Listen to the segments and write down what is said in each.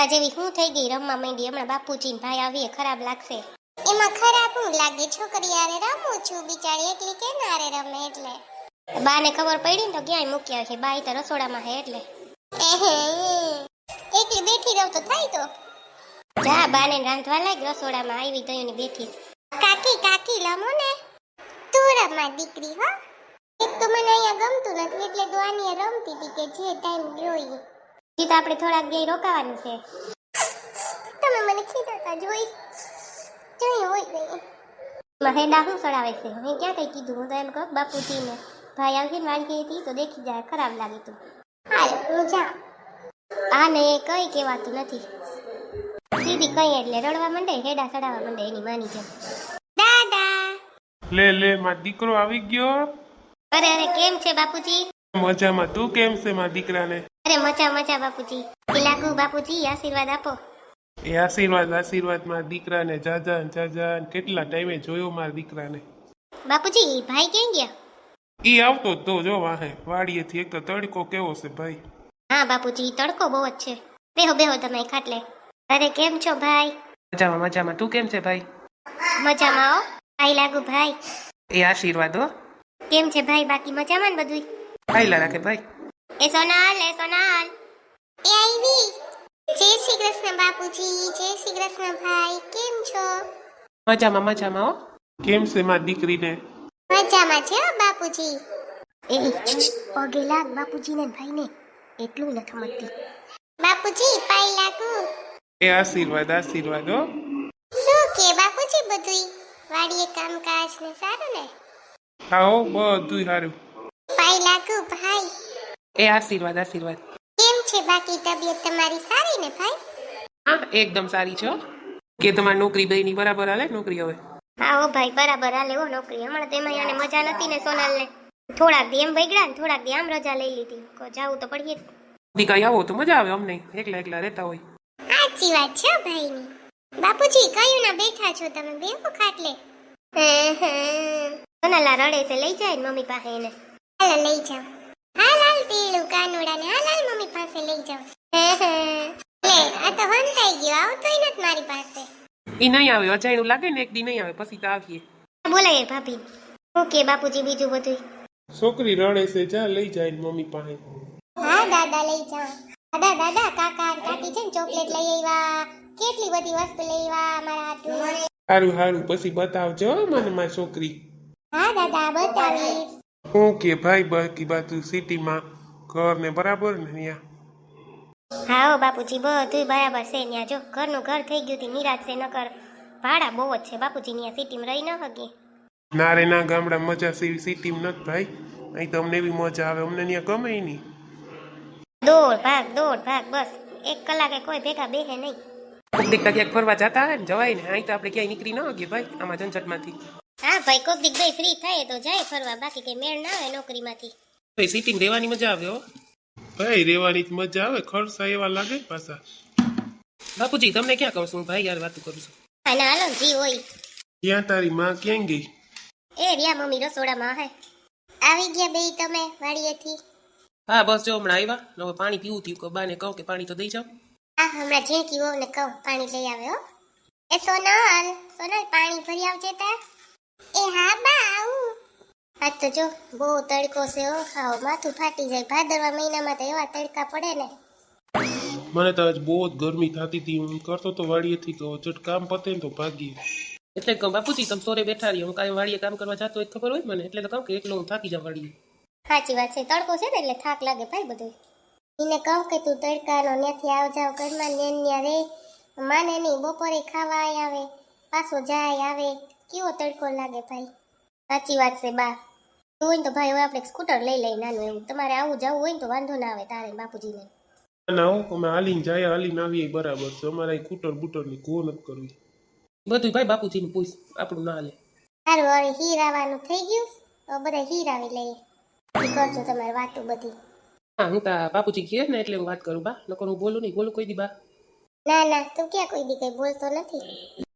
તારા જેવી હું થઈ ગઈ રમવા માંડી હમણાં બાપુજી ને ભાઈ આવીએ ખરાબ લાગશે એમાં ખરાબ હું લાગે છોકરી આરે રમું છું બિચારી એકલી કેમ આરે રમે એટલે બાને ખબર પડી ને તો ક્યાંય મૂક્યા છે બાઈ તો રસોડામાં હે એટલે એકલી બેઠી રહું તો થાય તો જા બાને રાંધવા લાગ રસોડામાં આવી તઈને બેઠી કાકી કાકી રમો ને તું રમા દીકરી હો એક તો મને અહીંયા ગમતું નથી એટલે દોવાની રમતી હતી કે જે ટાઈમ જોઈ જી તો આપણે થોડાક દી રોકાવાનું છે તમે મને ખીજાતા જોઈ હોય ગઈ મહેડા હું સડાવે છે હું ક્યાં કઈ કીધું હું તો એમ કહું બાપુજીને ભાઈ આવશે ને વાળી હતી તો દેખી જાય ખરાબ લાગી તું હાલ હું જા આને કઈ કહેવાતું નથી સીધી કઈ એટલે રડવા માંડે હેડા સડાવવા માંડે એની માની જેમ દાદા લે મારો દીકરો આવી ગયો અરે અરે કેમ છે બાપુજી મજામાં તું કેમ છે મારા દીકરાને અરે મજા બાપુજી લાગુ બાપુજી આશીર્વાદ આપો એ આશીર્વાદ મારા દીકરાને જાજા કેટલા ટાઈમે જોયો મારા દીકરાને બાપુજી ભાઈ ક્યાં ગયા ઈ આવતો જ તો જો વાહે વાડીએથી એક તો તડકો કેવો છે ભાઈ હા બાપુજી તડકો બહુ જ છે બેહો તમે ખાટલે અરે કેમ છો ભાઈ મજામાં તું કેમ છે ભાઈ મજામાં હો ભાઈ લાગુ ભાઈ એ આશીર્વાદ હો કેમ છે ભાઈ બાકી મજામાં ને બધું ખાઈલા રાખે ભાઈ એ સોનાલ એ આવી જય શ્રી કૃષ્ણ બાપુજી જય શ્રી કૃષ્ણ ભાઈ કેમ છો મજામાં હો કેમ છે મારી દીકરીને મજામાં છે હો બાપુજી એ પગે લાગ બાપુજીને ને ભાઈને એટલું ન થમતી બાપુજી પાઈ લાગુ એ આશીર્વાદ હો શું કે બાપુજી બધું વાડીએ કામકાજ ને સારું ને આવો બધું સારું પાઈ લાગુ ભાઈ એ આશીર્વાદ કેમ છે બાકી તબિયત તમારી સારી ને ભાઈ હા એકદમ સારી છે હો. કે તમારી નોકરી બેયની બરાબર હાલે નોકરી હવે હા ઓ ભાઈ બરાબર હાલે હો નોકરી હમણાં તેમાં યાને મજા નથી ને સોનાલને થોડાક દી એમ વૈગડા ને થોડાક દી આમ રજા લઈ લીધી જાવું તો પડીએ દીકરી આવો તો મજા આવે અમને એકલા રહેતા હોય સાચી વાત છે ભાઈની બાપુજી કયું ના બેઠા છો તમે બેહો ખાટલે સોનાલા રડે છે લઈ જાય ને મમ્મી પાસે એને હાલ લઈ જાવ હાલ પીળું કાનુડા ને હાલ મમ્મી પાસે લઈ જાવ લે આ તો વંતાઈ ગયો આવતોય નથી મારી પાસે ઈ નહીં આવે અજાયણું લાગે ને એક દી નહીં આવે પછી તો આવીએ બોલાય ભાભી ઓકે બાપુજી બીજું બધું છોકરી રડે છે જા લઈ જાય ને મમ્મી પાસે હા દાદા લઈ જાઓ દાદા કાકા કાકી છે ને ચોકલેટ લઈ આવ્યા કેટલી બધી વસ્તુ લઈ આવ્યા મારા હાટુ સારું પછી બતાવજો મને મારી છોકરી હા દાદા બતાવીશ હું કે ભાઈ બાકી બાજુ સિટીમાં ઘર ને બરાબર ને અહીંયા હા ઓ બાપુજી બધું બરાબર છે ત્યાં જો ઘરનું ઘર થઈ ગયું હતી નિરાશ છે નકર ભાડા બહુ જ છે બાપુજી ત્યાં સિટીમાં રહી ન હગી ના રે ના ગામડા મજા છે સિટીમાં નથી ભાઈ અહીં તો અમને બી મજા આવે અમને ત્યાં ગમે નહીં દોડ ભાગ બસ 1 કલાકે કોઈ ભેગા બેહે નહીં કોક દીકતા ક્યાંક ફરવા જતા હોય ને જવાય ને અહીં તો આપણે ક્યાંય નીકળી ન હગીએ ભાઈ આમાં ઝંઝટમાંથી હા ભાઈ કોક દીક ભાઈ ફ્રી થાય તો જાય ફરવા બાકી કઈ મેળ ના આવે નોકરીમાંથી ભાઈ સિટીમાં રહેવાની મજા આવે હો ભાઈ રેવાની જ મજા આવે ખર્ચા એવા લાગે પાછા બાપુજી તમને ક્યાં કહું છું ભાઈ યાર વાતું કરું છું અને હાલો જી હોય ક્યાં તારી માં ક્યાં ગઈ એ રહ્યા મમ્મી રસોડામાં હે આવી ગયા બે તમે વાડીએથી હા બસ જો હમણાં આવ્યા ને હવે પાણી પીવું થયું બાને કહું કે પાણી તો દઈ જાઓ હા હમણાં ઝીણકી વહુ ને કહું પાણી લઈ આવે હો એ સોનલ પાણી ભરી આવજે તા એ હા બા આવું આજ તો જો બહુ તડકો છે હો હાવ માથું ફાટી જાય ભાદરવા મહિનામાં તો એવા તડકા પડે ને મને તો આજ બહુ જ ગરમી થતી હતી હું કરતો તો વાડીએથી કહો જટ કામ પતે ને તો ભાગીએ એટલે કહું બાપુજી તમે સોરે બેઠા રહીએ હું કાંઈ વાડીએ કામ કરવા જતો હોય ખબર હોય મને એટલે તો કહું કે એકલો હું થાકી જાઉં વાડીએ સાચી વાત છે તડકો છે ને એટલે થાક લાગે ભાઈ બધું એને કહું કે તું તડકાનો ત્યાંથી આવ જાવ ઘરમાં ન્યા રે માને નહીં બપોરે ખાવા આવે પાછો જાય આવે કેવો તડકો લાગે ભાઈ સાચી વાત છે બા તું હોય ને તો ભાઈ હવે આપણે સ્કૂટર લઈ લઈ નાનું એવું તમારે આવું જવું હોય ને તો વાંધો ના આવે તારે બાપુજીને ના અમે હાલીને જાય હાલીને આવીએ બરાબર છે અમારે અહીં કૂટર બુટરની ગો નથી કરવી બધું ભાઈ બાપુજીને પૂછ આપણું ના હાલે સારું હવે હીરાવાનું થઈ ગયું હવે બધા હીરાવી લઈએ ઈ કરજો તમારે વાતો બધી હા હું તા બાપુજી કહે ને એટલે હું વાત કરું બા નકર હું બોલું નહીં બોલું કોઈ દી બા ના તું ક્યાં કોઈ દી કઈ બોલતો નથી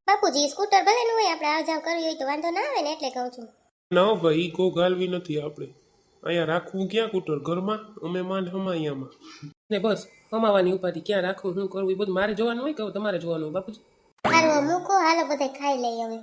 બાપુજી સ્કૂટર ભલે નું હોય આપણે આવ જાવ કરવી હોય તો વાંધો ના આવે ને એટલે કહું છું ના ભાઈ ગો ગાલવી નથી આપણે અહીંયા રાખવું ક્યાં કૂટર ઘરમાં અમે માંડ હમાયામાં. ને બસ કમાવાની ઉપાધિ ક્યાં રાખવું શું કરવું એ બધું મારે જોવાનું હોય કે હવે તમારે જોવાનું હોય બાપુજી? સારું મૂકો હાલો બધા ખાઈ લઈએ હવે.